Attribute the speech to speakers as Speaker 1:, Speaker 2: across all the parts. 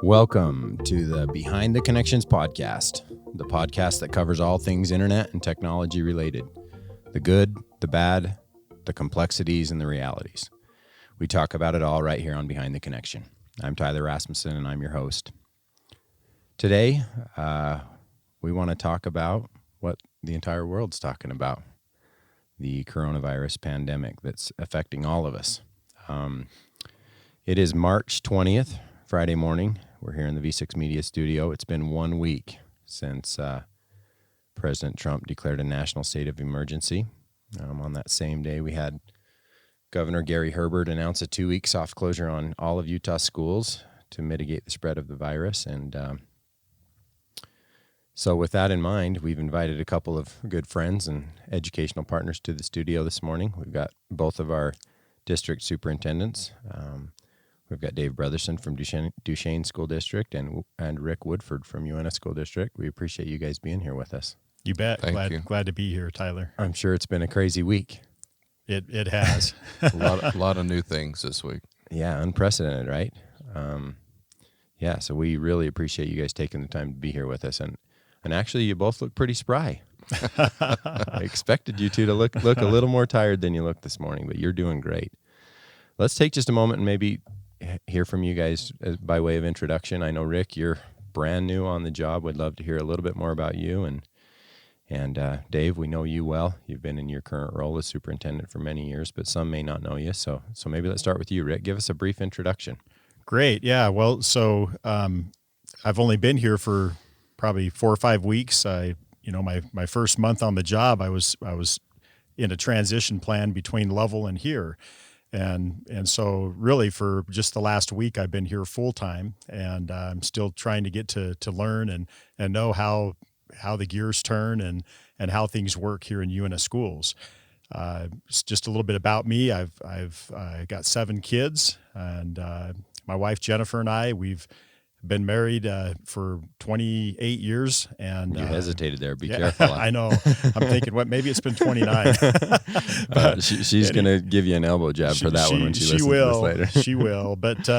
Speaker 1: Welcome to the Behind the Connections podcast, the podcast that covers all things internet and technology related. The good, the bad, the complexities, and the realities. We talk about it all right here on Behind the Connection. I'm Tyler Rasmussen, and I'm your host. Today, we want to talk about what the entire world's talking about, the coronavirus pandemic that's affecting all of us. It is March 20th, Friday morning. We're here in the V6 Media studio. It's been 1 week since President Trump declared a national state of emergency. On that same day, we had Governor Gary Herbert announce a 2-week soft closure on all of Utah schools to mitigate the spread of the virus. And so with that in mind, we've invited a couple of good friends and educational partners to the studio this morning. We've got both of our district superintendents. We've got Dave Brotherson from Duchesne School District and Rick Woodford from Uintah School District. We appreciate you guys being here with us.
Speaker 2: You bet.
Speaker 3: Thank you.
Speaker 2: Glad to be here, Tyler.
Speaker 1: I'm sure it's been a crazy week.
Speaker 2: It has.
Speaker 3: A lot of new things this week.
Speaker 1: Yeah, unprecedented, right? So we really appreciate you guys taking the time to be here with us. And actually, you both look pretty spry. I expected you two to look a little more tired than you look this morning, but you're doing great. Let's take just a moment and maybe hear from you guys by way of introduction. I know, Rick, you're brand new on the job. Would love to hear a little bit more about you. And Dave, we know you well. You've been in your current role as superintendent for many years, but some may not know you. So maybe let's start with you, Rick. Give us a brief introduction.
Speaker 2: Great. Yeah. Well, so I've only been here for probably 4 or 5 weeks. My first month on the job, I was in a transition plan between Lovell and here. And so really for just the last week, I've been here full time, and I'm still trying to get to learn and know how the gears turn and how things work here in Uintah schools. Just a little bit about me. I've got 7 kids, and my wife Jennifer and I, we've been married for 28 years. And
Speaker 1: you hesitated there. Be careful.
Speaker 2: I know. I'm thinking, maybe it's been 29.
Speaker 1: But she's going to give you an elbow jab for that one when she listens to this later.
Speaker 2: She will. But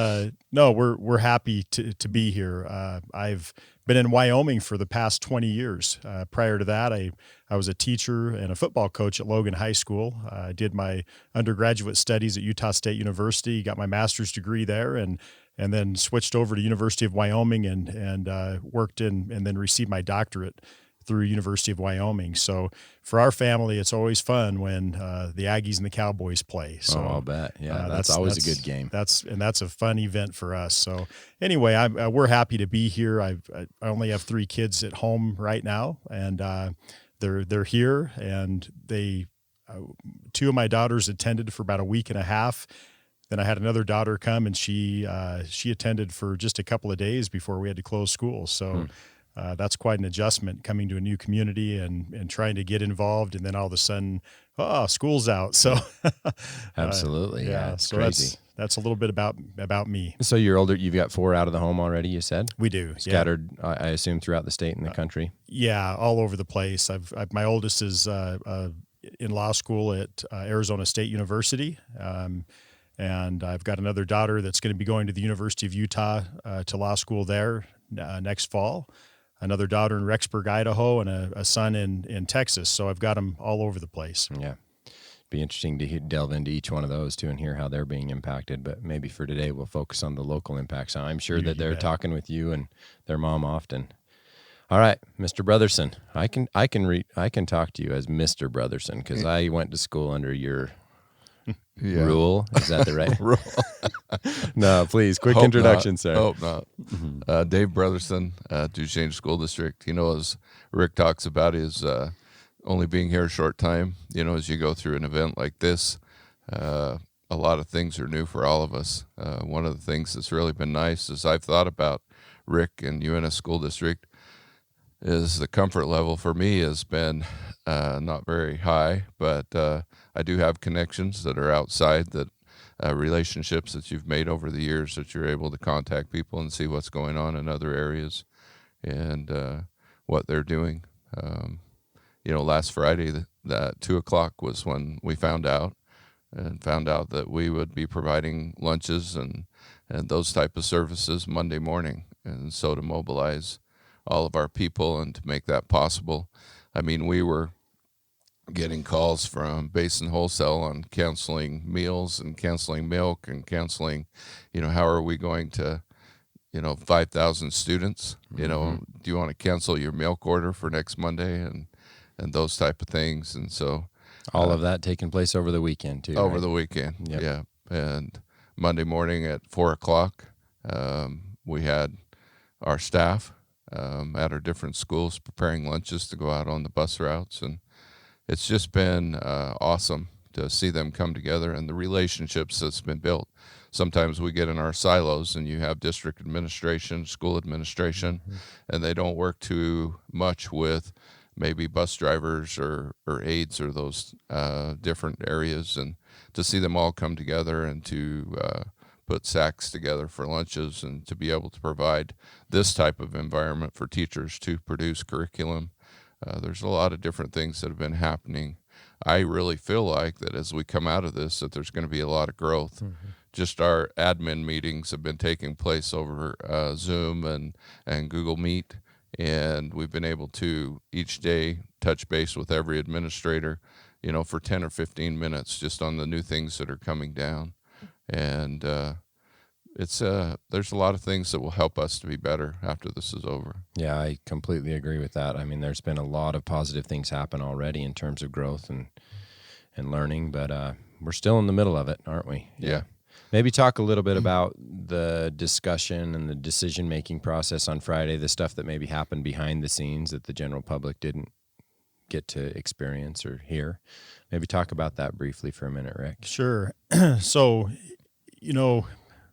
Speaker 2: no, we're happy to be here. I've been in Wyoming for the past 20 years. Prior to that, I was a teacher and a football coach at Logan High School. I did my undergraduate studies at Utah State University, got my master's degree there, and then switched over to University of Wyoming and worked and then received my doctorate through University of Wyoming. So for our family, it's always fun when the Aggies and the Cowboys play. So
Speaker 1: I'll bet. Yeah, that's always a good game. That's a
Speaker 2: fun event for us. So anyway, we're happy to be here. I only have 3 kids at home right now, and they're here, and 2 of my daughters attended for about a week and a half. Then I had another daughter come, and she attended for just a couple of days before we had to close school. So that's quite an adjustment, coming to a new community and trying to get involved, and then all of a sudden, school's out. So
Speaker 1: absolutely, yeah, it's
Speaker 2: so
Speaker 1: crazy.
Speaker 2: That's a little bit about me.
Speaker 1: So you're older. You've got 4 out of the home already, you said?
Speaker 2: We do.
Speaker 1: Scattered, yeah. I assume, throughout the state and the country?
Speaker 2: Yeah, all over the place. My oldest is in law school at Arizona State University. And I've got another daughter that's going to be going to the University of Utah to law school there next fall. Another daughter in Rexburg, Idaho, and a son in Texas. So I've got them all over the place.
Speaker 1: Yeah. Be interesting to delve into each one of those too and hear how they're being impacted. But maybe for today, we'll focus on the local impacts. I'm sure that they're talking with you and their mom often. All right, Mr. Brotherson, I can talk to you as Mr. Brotherson because I went to school under your rule. Is that the right
Speaker 3: rule?
Speaker 1: No, please, quick introduction,
Speaker 3: not.
Speaker 1: sir.
Speaker 3: Hope not. Dave Brotherson, Duchesne School District. As Rick talks about, is only being here a short time. As you go through an event like this, a lot of things are new for all of us. One of the things that's really been nice is I've thought about Rick and Uintah School District is the comfort level for me has been not very high, but I do have connections that are outside that relationships that you've made over the years that you're able to contact people and see what's going on in other areas and what they're doing. Last Friday, that 2:00 was when we found out that we would be providing lunches and those type of services Monday morning. And so to mobilize all of our people and to make that possible, I mean, we were getting calls from Basin Wholesale on canceling meals and canceling milk and canceling, how are we going to, 5,000 students, do you want to cancel your milk order for next Monday and those type of things. And so
Speaker 1: all of that taking place over the weekend too.
Speaker 3: Over
Speaker 1: right?
Speaker 3: the weekend.
Speaker 1: Yep.
Speaker 3: Yeah. And Monday morning at 4:00, we had our staff at our different schools preparing lunches to go out on the bus routes. And it's just been awesome to see them come together and the relationships that's been built. Sometimes we get in our silos and you have district administration, school administration, and they don't work too much with maybe bus drivers or aides or those different areas. And to see them all come together and to put sacks together for lunches and to be able to provide this type of environment for teachers to produce curriculum. There's a lot of different things that have been happening. I really feel like that as we come out of this, that there's going to be a lot of growth. Just our admin meetings have been taking place over Zoom and Google Meet, and we've been able to each day touch base with every administrator, for 10 or 15 minutes just on the new things that are coming down. And there's a lot of things that will help us to be better after this is over.
Speaker 1: Yeah, I completely agree with that. I mean, there's been a lot of positive things happen already in terms of growth and learning, but we're still in the middle of it, aren't we?
Speaker 3: Yeah.
Speaker 1: Maybe talk a little bit about the discussion and the decision-making process on Friday, the stuff that maybe happened behind the scenes that the general public didn't get to experience or hear. Maybe talk about that briefly for a minute, Rick.
Speaker 2: Sure. So,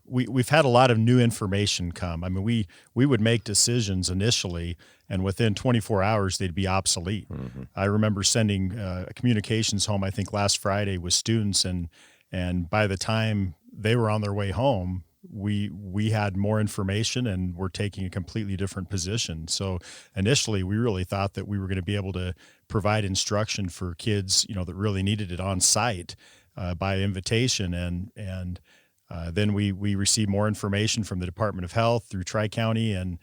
Speaker 2: we've had a lot of new information come. I mean, we would make decisions initially, and within 24 hours, they'd be obsolete. I remember sending communications home, I think last Friday, with students, and by the time they were on their way home, we had more information and we're taking a completely different position. So initially, we really thought that we were going to be able to provide instruction for kids, that really needed it on site by invitation, and then we received more information from the Department of Health through Tri-County and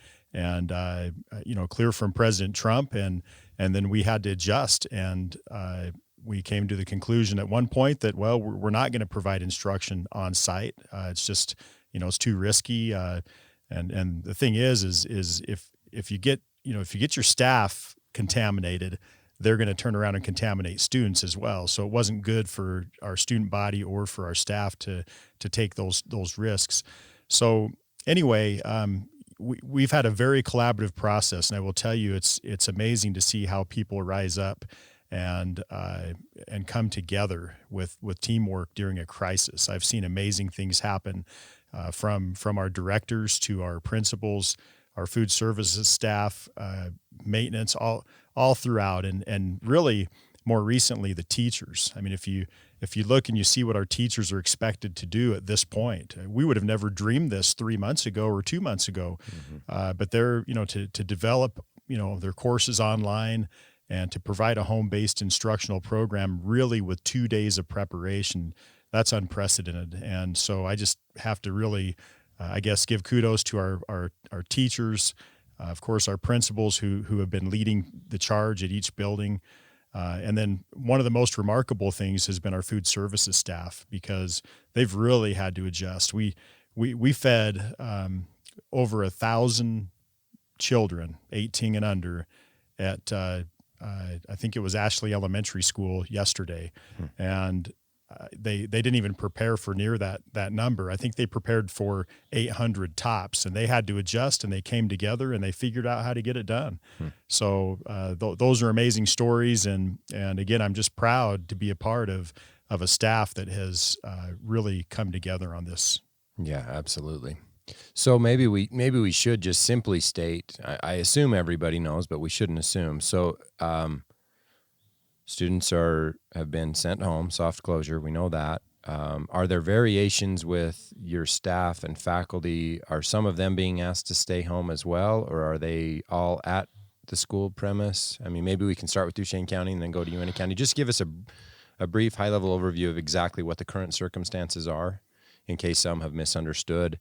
Speaker 2: clear from President Trump, and then we had to adjust, and we came to the conclusion at one point that, well, we're not going to provide instruction on site. It's just, it's too risky. And the thing is if you get your staff contaminated, they're going to turn around and contaminate students as well. So it wasn't good for our student body or for our staff to take those risks. So anyway, we've had a very collaborative process, and I will tell you, it's amazing to see how people rise up and come together with teamwork during a crisis. I've seen amazing things happen from our directors to our principals, our food services staff, maintenance, all throughout, and really more recently the teachers. I mean, if you look and you see what our teachers are expected to do at this point, we would have never dreamed this 3 months ago or 2 months ago. But they're to develop their courses online and to provide a home-based instructional program really with 2 days of preparation, that's unprecedented. And so I just have to really, give kudos to our teachers, of course, our principals who have been leading the charge at each building. And then one of the most remarkable things has been our food services staff, because they've really had to adjust. We fed over 1,000 children, 18 and under, at I think it was Ashley Elementary School yesterday, and they didn't even prepare for near that number. I think they prepared for 800 tops, and they had to adjust, and they came together and they figured out how to get it done. So those are amazing stories, and again, I'm just proud to be a part of a staff that has really come together on this.
Speaker 1: Yeah, absolutely. So maybe we should just simply state, I assume everybody knows, but we shouldn't assume. So students have been sent home, soft closure, we know that. Are there variations with your staff and faculty? Are some of them being asked to stay home as well, or are they all at the school premise? I mean, maybe we can start with Duchesne County and then go to Uintah County. Just give us a brief high-level overview of exactly what the current circumstances are in case some have misunderstood,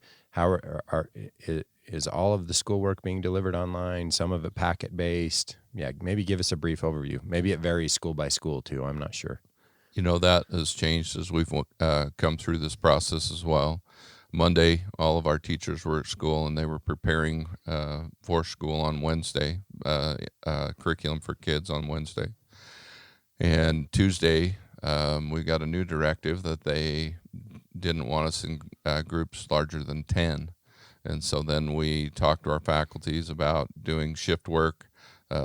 Speaker 1: is all of the schoolwork being delivered online? Some of it packet-based? Yeah, maybe give us a brief overview. Maybe it varies school by school too. I'm not sure.
Speaker 3: That has changed as we've come through this process as well. Monday, all of our teachers were at school, and they were preparing for school on Wednesday, curriculum for kids on Wednesday. And Tuesday, we got a new directive that they didn't want us in groups larger than 10. And so then we talked to our faculties about doing shift work,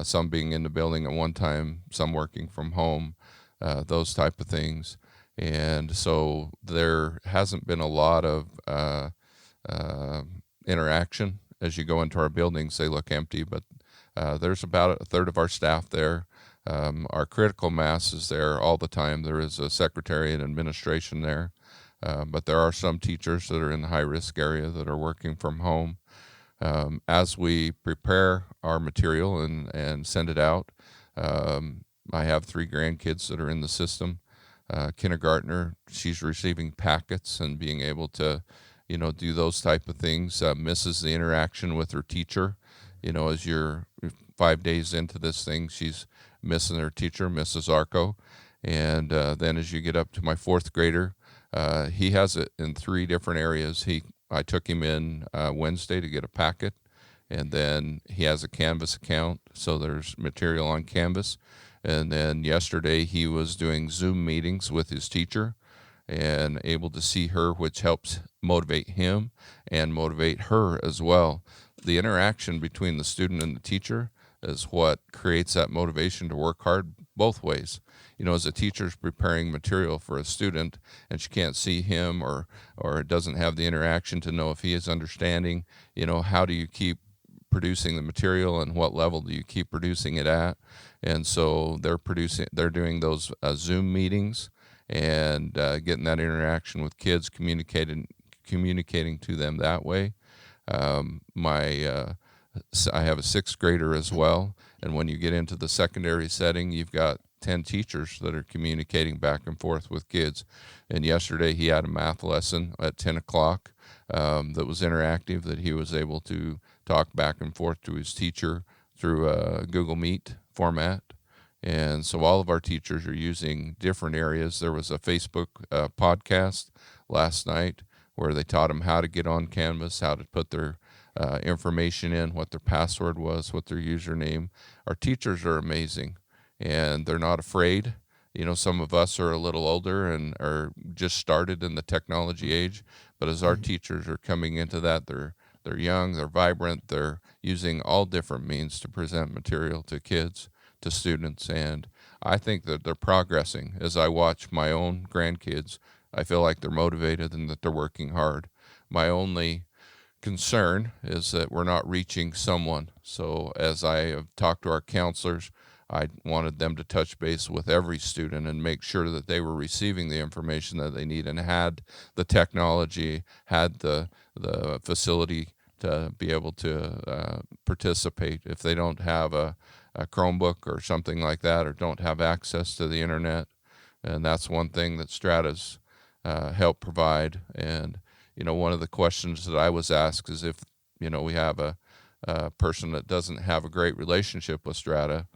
Speaker 3: some being in the building at one time, some working from home, those type of things. And so there hasn't been a lot of interaction. As you go into our buildings, they look empty, but there's about a third of our staff there. Our critical mass is there all the time. There is a secretary and administration there, but there are some teachers that are in the high-risk area that are working from home. As we prepare our material and send it out, I have 3 grandkids that are in the system. Kindergartner, she's receiving packets and being able to, do those type of things, misses the interaction with her teacher. As you're 5 days into this thing, she's missing her teacher, Mrs. Arco. And then as you get up to my 4th grader, he has it in 3 different areas. I took him in Wednesday to get a packet, and then he has a Canvas account, so there's material on Canvas. And then yesterday he was doing Zoom meetings with his teacher and able to see her, which helps motivate him and motivate her as well. The interaction between the student and the teacher is what creates that motivation to work hard both ways. As a teacher's preparing material for a student and she can't see him or doesn't have the interaction to know if he is understanding, how do you keep producing the material and what level do you keep producing it at? And so they're doing those Zoom meetings and getting that interaction with kids, communicating to them that way. I have a 6th grader as well, and when you get into the secondary setting, you've got 10 teachers that are communicating back and forth with kids. And yesterday he had a math lesson at 10 o'clock that was interactive, that he was able to talk back and forth to his teacher through a Google Meet format. And so all of our teachers are using different areas. There was a Facebook podcast last night where they taught them how to get on Canvas, how to put their information in, what their password was, what their username. Our teachers are amazing, and they're not afraid. Some of us are a little older and are just started in the technology age, but as our teachers are coming into that, they're young, they're vibrant, they're using all different means to present material to kids, to students, and I think that they're progressing. As I watch my own grandkids, I feel like they're motivated and that they're working hard. My only concern is that we're not reaching someone. So as I have talked to our counselors, I wanted them to touch base with every student and make sure that they were receiving the information that they need and had the technology, had the facility to be able to participate. If they don't have a Chromebook or something like that, or don't have access to the internet, and that's one thing that STRATA's help provide. And one of the questions that I was asked is if we have a person that doesn't have a great relationship with STRATA,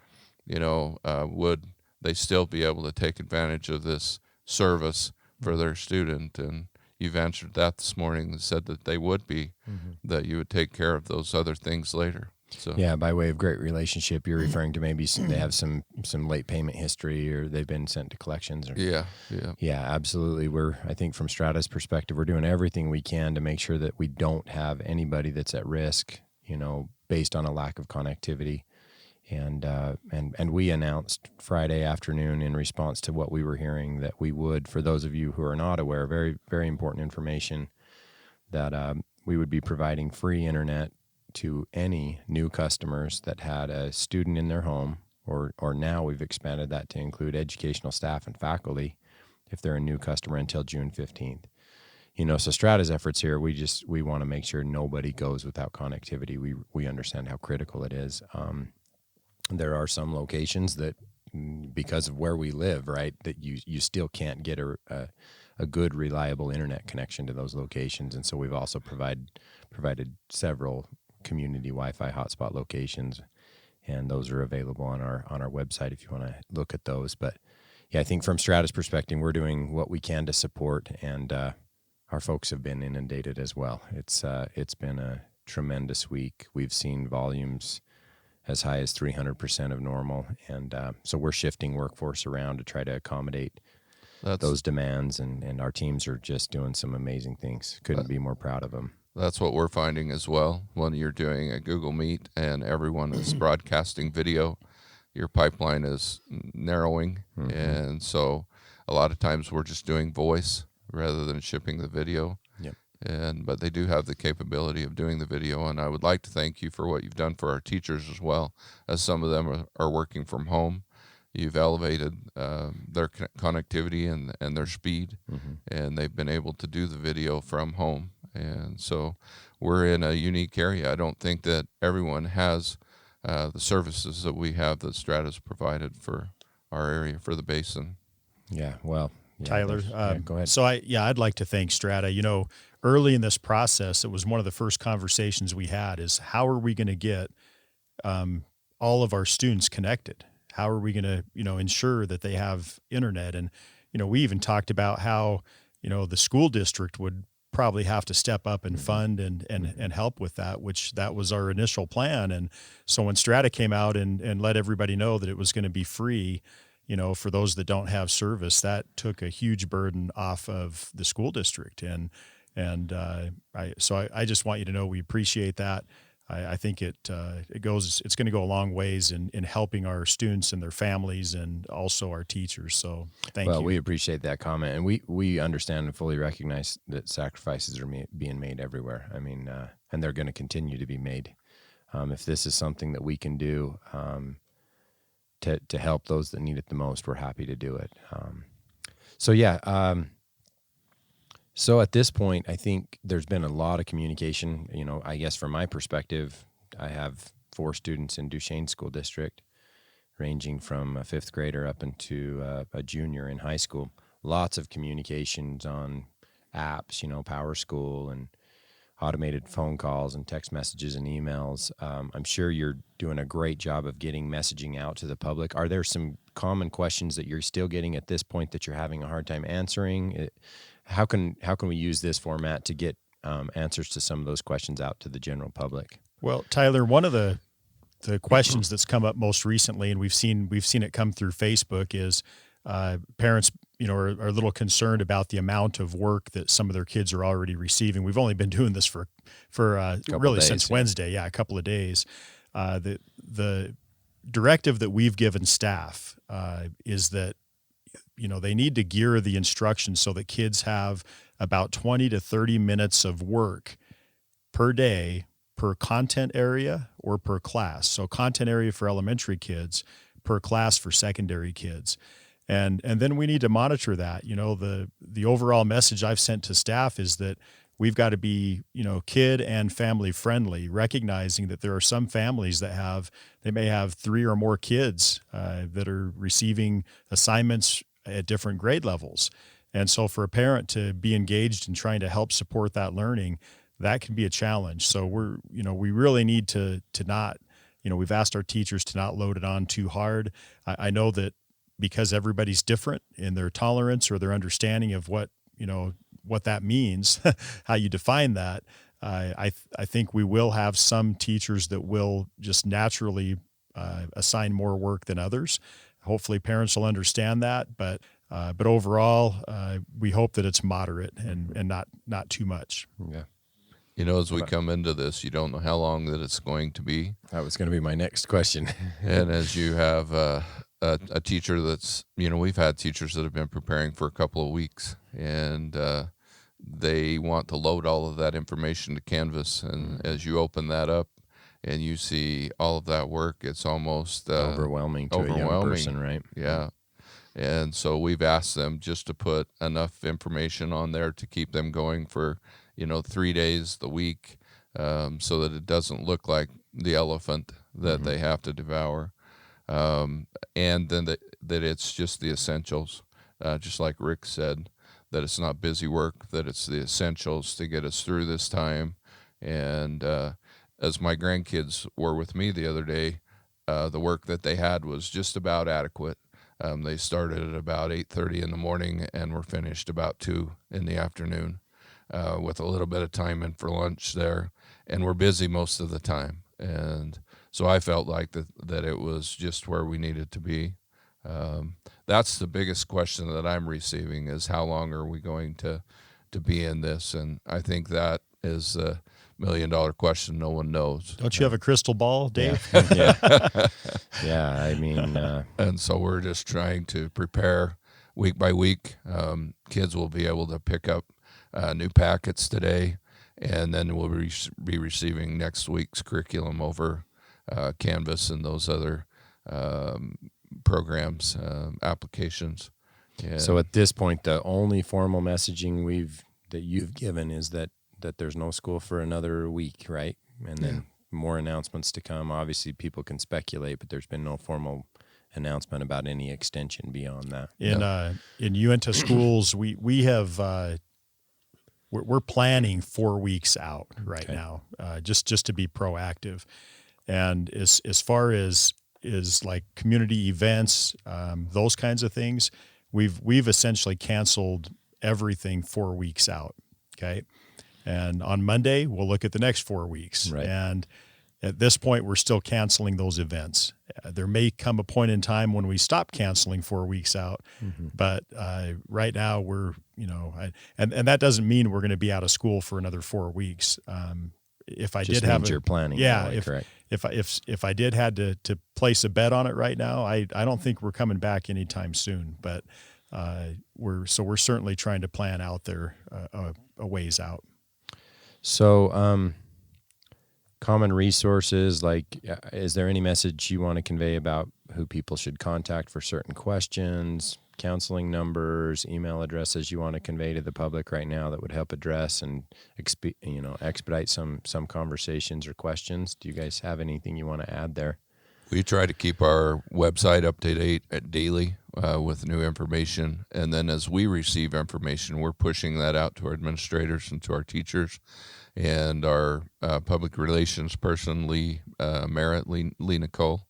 Speaker 3: would they still be able to take advantage of this service for their student? And you've answered that this morning and said that they would be, that you would take care of those other things later. So
Speaker 1: yeah, by way of great relationship, you're referring to maybe they have some late payment history, or they've been sent to collections. Or, yeah, absolutely. I think from Strata's perspective, we're doing everything we can to make sure that we don't have anybody that's at risk, based on a lack of connectivity. And we announced Friday afternoon in response to what we were hearing that we would, for those of you who are not aware, very, very important information, that we would be providing free internet to any new customers that had a student in their home, or now we've expanded that to include educational staff and faculty if they're a new customer until June 15th. So Strata's efforts here, we want to make sure nobody goes without connectivity. We understand how critical it is. There are some locations that, because of where we live, right, that you still can't get a a good, reliable internet connection to those locations. And so we've also provided several community Wi-Fi hotspot locations, and those are available on our website if you want to look at those. But yeah, I think from STRATA's perspective, we're doing what we can to support, and our folks have been inundated as well. It's been a tremendous week. We've seen volumes as high as 300% of normal, and so we're shifting workforce around to try to accommodate those demands, and our teams are just doing some amazing things. Couldn't be more proud of them.
Speaker 3: That's what we're finding as well. When you're doing a Google Meet and everyone is broadcasting video, your pipeline is narrowing, and so a lot of times we're just doing voice rather than shipping the video.
Speaker 1: Yep.
Speaker 3: But they do have the capability of doing the video, and I would like to thank you for what you've done for our teachers as well, as some of them are working from home. You've elevated their connectivity and their speed, and they've been able to do the video from home. And so we're in a unique area. I don't think that everyone has the services that we have that STRATA's provided for our area, for the basin.
Speaker 1: Yeah, well, yeah,
Speaker 2: Tyler,
Speaker 1: go ahead.
Speaker 2: So I'd like to thank STRATA. You know, early in this process, it was one of the first conversations we had is how are we going to get all of our students connected? How are we going to, ensure that they have internet? And, we even talked about how, the school district would probably have to step up and fund and help with that, which that was our initial plan. And so when STRATA came out and let everybody know that it was going to be free, for those that don't have service, that took a huge burden off of the school district. And I just want you to know we appreciate that. I think it's going to go a long ways in helping our students and their families and also our teachers. So thank you.
Speaker 1: Well, we appreciate that comment, and we understand and fully recognize that sacrifices are being made everywhere. I mean, and they're going to continue to be made. If this is something that we can do to help those that need it the most, we're happy to do it. So at this point, I think there's been a lot of communication. I guess from my perspective, I have 4 students in Duchesne School District, ranging from a 5th grader up into a junior in high school. Lots of communications on apps, Power School and automated phone calls and text messages and emails. I'm sure you're doing a great job of getting messaging out to the public. Are there some common questions that you're still getting at this point that you're having a hard time answering? How can we use this format to get answers to some of those questions out to the general public?
Speaker 2: Well, Tyler, one of the questions that's come up most recently, and we've seen it come through Facebook, is parents, are a little concerned about the amount of work that some of their kids are already receiving. We've only been doing this for really since Wednesday, a couple of days. The directive that we've given staff is that they need to gear the instructions so that kids have about 20 to 30 minutes of work per day per content area or per class. So content area for elementary kids, per class for secondary kids. And then we need to monitor that. The overall message I've sent to staff is that we've got to be, kid and family friendly, recognizing that there are some families that they may have 3 or more kids that are receiving assignments at different grade levels. And so for a parent to be engaged in trying to help support that learning, that can be a challenge. So we really need to not, we've asked our teachers to not load it on too hard. I know that because everybody's different in their tolerance or their understanding of what that means, how you define that, I think we will have some teachers that will just naturally assign more work than others. Hopefully parents will understand that, but overall, we hope that it's moderate and not too much.
Speaker 1: Yeah.
Speaker 3: As we come into this, you don't know how long that it's going to be.
Speaker 1: That was going to be my next question.
Speaker 3: And as you have a teacher that's, we've had teachers that have been preparing for a couple of weeks, and they want to load all of that information to Canvas. And as you open that up and you see all of that work, it's almost
Speaker 1: overwhelming to a young person, right?
Speaker 3: Yeah. And so we've asked them just to put enough information on there to keep them going for 3 days the week, so that it doesn't look like the elephant that they have to devour, and then that it's just the essentials, just like Rick said, that it's not busy work, that it's the essentials to get us through this time. And as my grandkids were with me the other day, the work that they had was just about adequate. They started at about 8:30 in the morning and were finished about 2 in the afternoon, with a little bit of time in for lunch there, and we're busy most of the time. And so I felt like that it was just where we needed to be. That's the biggest question that I'm receiving, is how long are we going to be in this? And I think that is a $1 million question no one knows.
Speaker 2: Don't you have a crystal ball, Dave?
Speaker 1: Yeah. I mean,
Speaker 3: and so we're just trying to prepare week by week. Kids will be able to pick up new packets today, and then we'll be receiving next week's curriculum over Canvas and those other programs, applications. Yeah.
Speaker 1: So at this point, the only formal messaging that you've given is that there's no school for another week, right? And then more announcements to come. Obviously, people can speculate, but there's been no formal announcement about any extension beyond that.
Speaker 2: In Uintah schools, we have we're planning 4 weeks out right now, just to be proactive. And as far as like community events, those kinds of things, we've essentially canceled everything 4 weeks out. Okay. And on Monday, we'll look at the next 4 weeks.
Speaker 1: Right.
Speaker 2: And at this point, we're still canceling those events. There may come a point in time when we stop canceling 4 weeks out, but right now we're, and that doesn't mean we're going to be out of school for another 4 weeks. If I
Speaker 1: Just
Speaker 2: did have
Speaker 1: you're planning.
Speaker 2: correct. If I did had to place a bet on it right now, I don't think we're coming back anytime soon. But we're certainly trying to plan out there a ways out.
Speaker 1: So, common resources, like, is there any message you want to convey about who people should contact for certain questions, counseling numbers, email addresses you want to convey to the public right now that would help address and expedite some conversations or questions? Do you guys have anything you want to add there?
Speaker 3: We try to keep our website up to date daily with new information. And then as we receive information, we're pushing that out to our administrators and to our teachers. And our public relations person, Lee Nicole,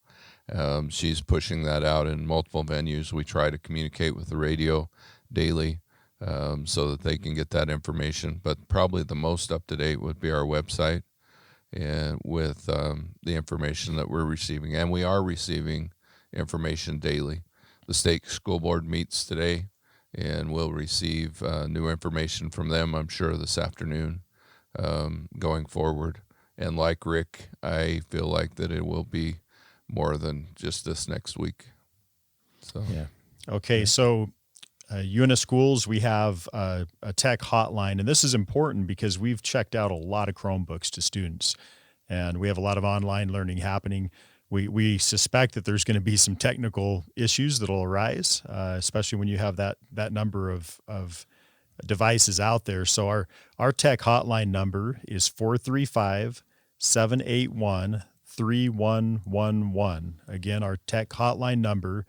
Speaker 3: she's pushing that out in multiple venues. We try to communicate with the radio daily so that they can get that information. But probably the most up-to-date would be our website, and with the information that we're receiving. And we are receiving information daily. The state school board meets today, and we'll receive new information from them, I'm sure, this afternoon going forward. And like Rick, I feel like that it will be more than just this next week. So
Speaker 1: Yeah.
Speaker 2: Okay, so Uintah Schools, we have a tech hotline, and this is important because we've checked out a lot of Chromebooks to students, and we have a lot of online learning happening. We suspect that there's going to be some technical issues that'll arise, especially when you have that number of devices out there. So our tech hotline number is 435-781-3111. Again, our tech hotline number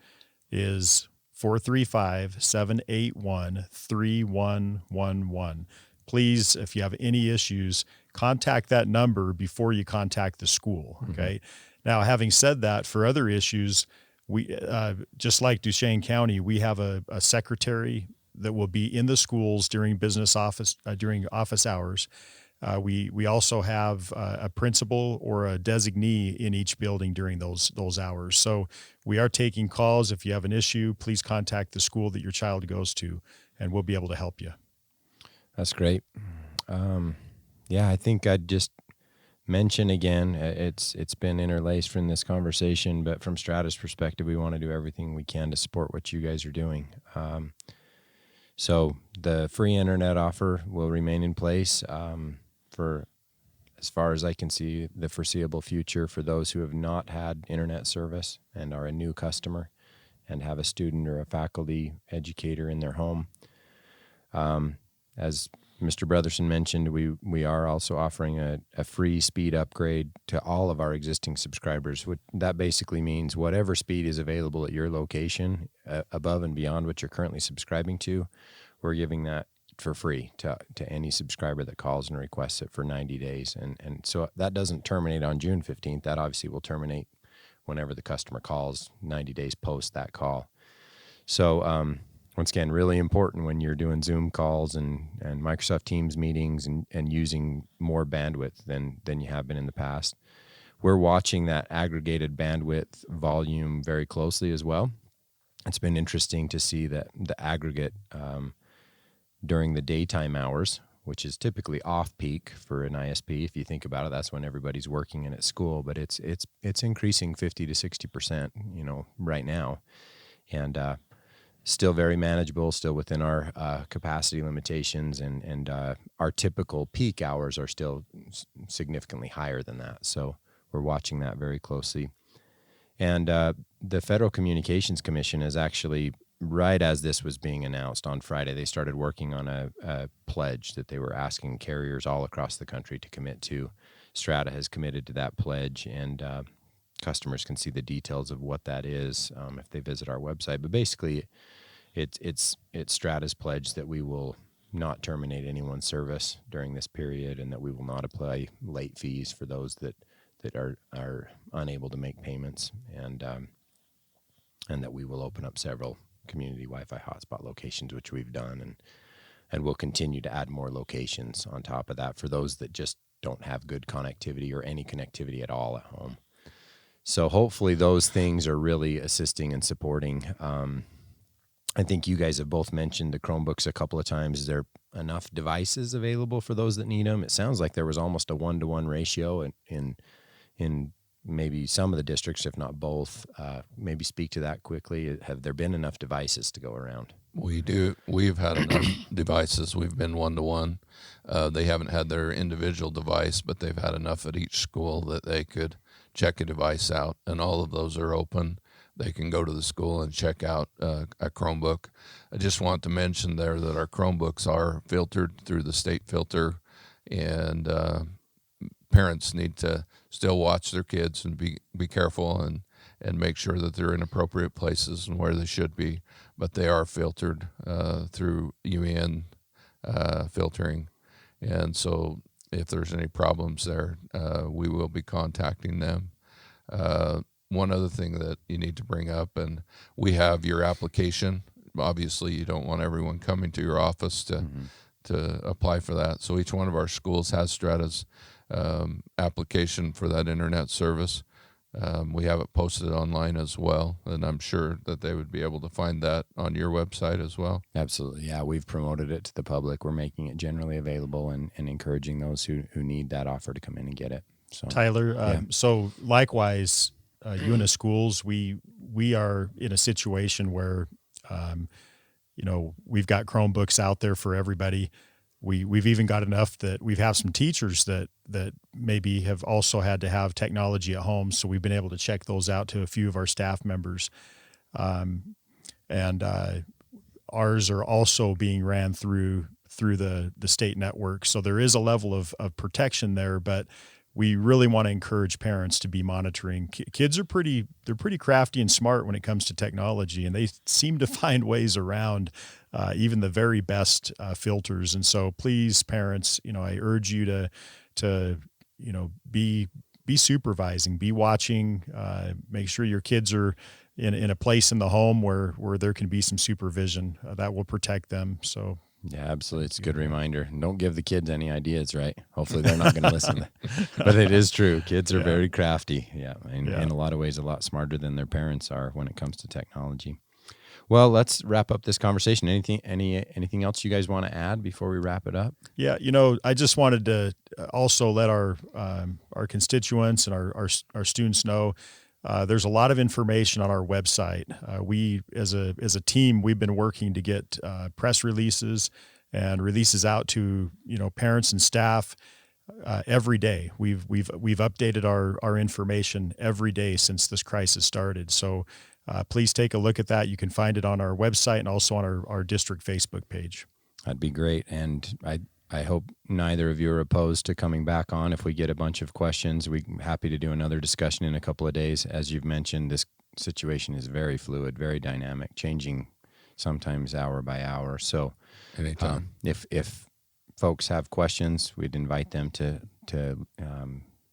Speaker 2: is 435-781-3111. Please, if you have any issues, contact that number before you contact the school, okay? Now, having said that, for other issues, we just like Duchesne County, we have a secretary that will be in the schools during during office hours. We also have a principal or a designee in each building during those hours. So we are taking calls. If you have an issue, please contact the school that your child goes to, and we'll be able to help you.
Speaker 1: That's great. I think I'd just mention again, it's been interlaced from this conversation, but from Strata's perspective, we want to do everything we can to support what you guys are doing. So the free internet offer will remain in place for, as far as I can see, the foreseeable future for those who have not had internet service and are a new customer and have a student or a faculty educator in their home. As Mr. Brotherson mentioned, we are also offering a free speed upgrade to all of our existing subscribers. That basically means whatever speed is available at your location, above and beyond what you're currently subscribing to, we're giving that for free to any subscriber that calls and requests it for 90 days. And so that doesn't terminate on June 15th. That obviously will terminate whenever the customer calls, 90 days post that call. So once again, really important when you're doing Zoom calls and Microsoft Teams meetings and using more bandwidth than you have been in the past. We're watching that aggregated bandwidth volume very closely as well. It's been interesting to see that the aggregate during the daytime hours, which is typically off-peak for an ISP. If you think about it, that's when everybody's working and at school, but it's increasing 50 to 60%, right now. And still very manageable, still within our capacity limitations, and our typical peak hours are still significantly higher than that. So we're watching that very closely. And the Federal Communications Commission is actually, right as this was being announced on Friday, they started working on a pledge that they were asking carriers all across the country to commit to. STRATA has committed to that pledge, and customers can see the details of what that is if they visit our website. But basically, it's STRATA's pledge that we will not terminate anyone's service during this period, and that we will not apply late fees for those that are unable to make payments, and that we will open up several community Wi-Fi hotspot locations, which we've done, and we'll continue to add more locations on top of that for those that just don't have good connectivity or any connectivity at all at home. So hopefully those things are really assisting and supporting. I think you guys have both mentioned the Chromebooks a couple of times. Is there enough devices available for those that need them? It sounds like there was almost a 1-to-1 ratio in maybe some of the districts, if not both. Maybe speak to that quickly. Have there been enough devices to go around?
Speaker 3: We do. We've had enough devices. We've been 1-to-1. They haven't had their individual device, but they've had enough at each school that they could check a device out, and all of those are open. They can go to the school and check out a Chromebook. I just want to mention there that our Chromebooks are filtered through the state filter, and parents need to still watch their kids and be careful and make sure that they're in appropriate places and where they should be. But they are filtered through UN filtering. And so if there's any problems there, we will be contacting them. One other thing that you need to bring up, and we have your application. Obviously, you don't want everyone coming to your office to apply for that. So each one of our schools has STRATA's application for that internet service. We have it posted online as well, and I'm sure that they would be able to find that on your website as well.
Speaker 1: Absolutely. Yeah, we've promoted it to the public. We're making it generally available and encouraging those who need that offer to come in and get it. So,
Speaker 2: Tyler, so likewise, Uintah schools, we are in a situation where, we've got Chromebooks out there for everybody. We've even got enough that we have some teachers that maybe have also had to have technology at home. So we've been able to check those out to a few of our staff members. And ours are also being ran through the state network. So there is a level of protection there, but we really want to encourage parents to be monitoring. Kids are pretty crafty and smart when it comes to technology, and they seem to find ways around even the very best filters. And so please, parents, I urge you to be supervising, be watching, make sure your kids are in a place in the home where there can be some supervision that will protect them. So
Speaker 1: yeah, absolutely. It's a good reminder. Don't give the kids any ideas, right? Hopefully they're not going to listen. But it is true. Kids are very crafty. Yeah. In a lot of ways, a lot smarter than their parents are when it comes to technology. Well, let's wrap up this conversation. Anything else you guys want to add before we wrap it up? Yeah,
Speaker 2: I just wanted to also let our constituents and our students know there's a lot of information on our website. We, as a team, we've been working to get press releases and releases out to parents and staff every day. We've updated our information every day since this crisis started. So please take a look at that. You can find it on our website and also on our district Facebook page.
Speaker 1: That'd be great. And I hope neither of you are opposed to coming back on. If we get a bunch of questions, we're happy to do another discussion in a couple of days. As you've mentioned, this situation is very fluid, very dynamic, changing sometimes hour by hour. So
Speaker 3: Anytime.
Speaker 1: if folks have questions, we'd invite them to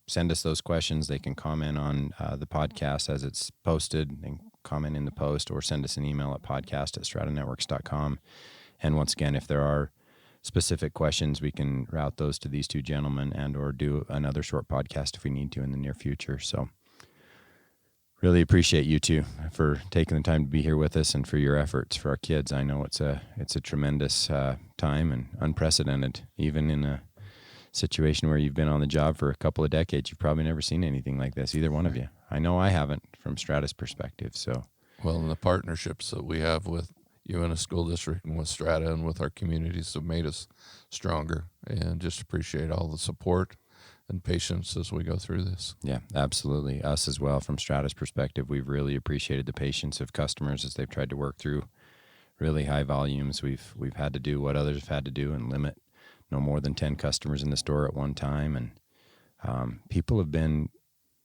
Speaker 1: send us those questions. They can comment on the podcast as it's posted and comment in the post, or send us an email at podcast@stratanetworks.com. And once again, if there are specific questions, we can route those to these two gentlemen and or do another short podcast if we need to in the near future. So really appreciate you two for taking the time to be here with us and for your efforts for our kids. I know it's a tremendous time and unprecedented, even in a situation where you've been on the job for a couple of decades. You've probably never seen anything like this, either one of you. I know I haven't, from Strata's perspective. So,
Speaker 3: Well, and the partnerships that we have with Uintah School District and with Strata and with our communities have made us stronger, and just appreciate all the support and patience as we go through this.
Speaker 1: yeah, absolutely. Us as well, from Strata's perspective, we've really appreciated the patience of customers as they've tried to work through really high volumes. We've had to do what others have had to do and limit no more than 10 customers in the store at one time. And people have been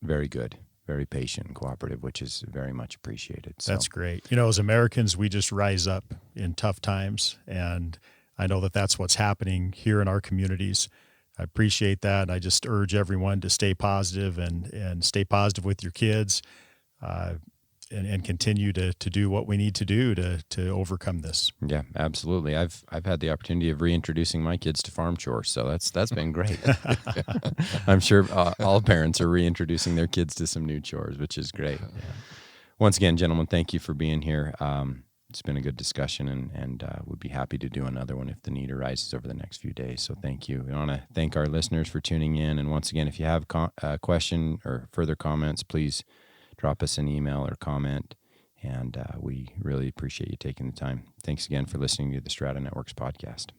Speaker 1: very good, very patient and cooperative, which is very much appreciated. So,
Speaker 2: That's great. You know, as Americans, we just rise up in tough times. And I know that that's what's happening here in our communities. I appreciate that. I just urge everyone to stay positive and stay positive with your kids, and continue to do what we need to do to overcome this.
Speaker 1: yeah, absolutely. I've had the opportunity of reintroducing my kids to farm chores, so that's been great. I'm sure all parents are reintroducing their kids to some new chores, which is great. Yeah. Once again, gentlemen, thank you for being here. It's been a good discussion, and we'd be happy to do another one if the need arises over the next few days. So thank you. We want to thank our listeners for tuning in. And once again, if you have a question or further comments, please drop us an email or comment. And we really appreciate you taking the time. Thanks again for listening to the Strata Networks podcast.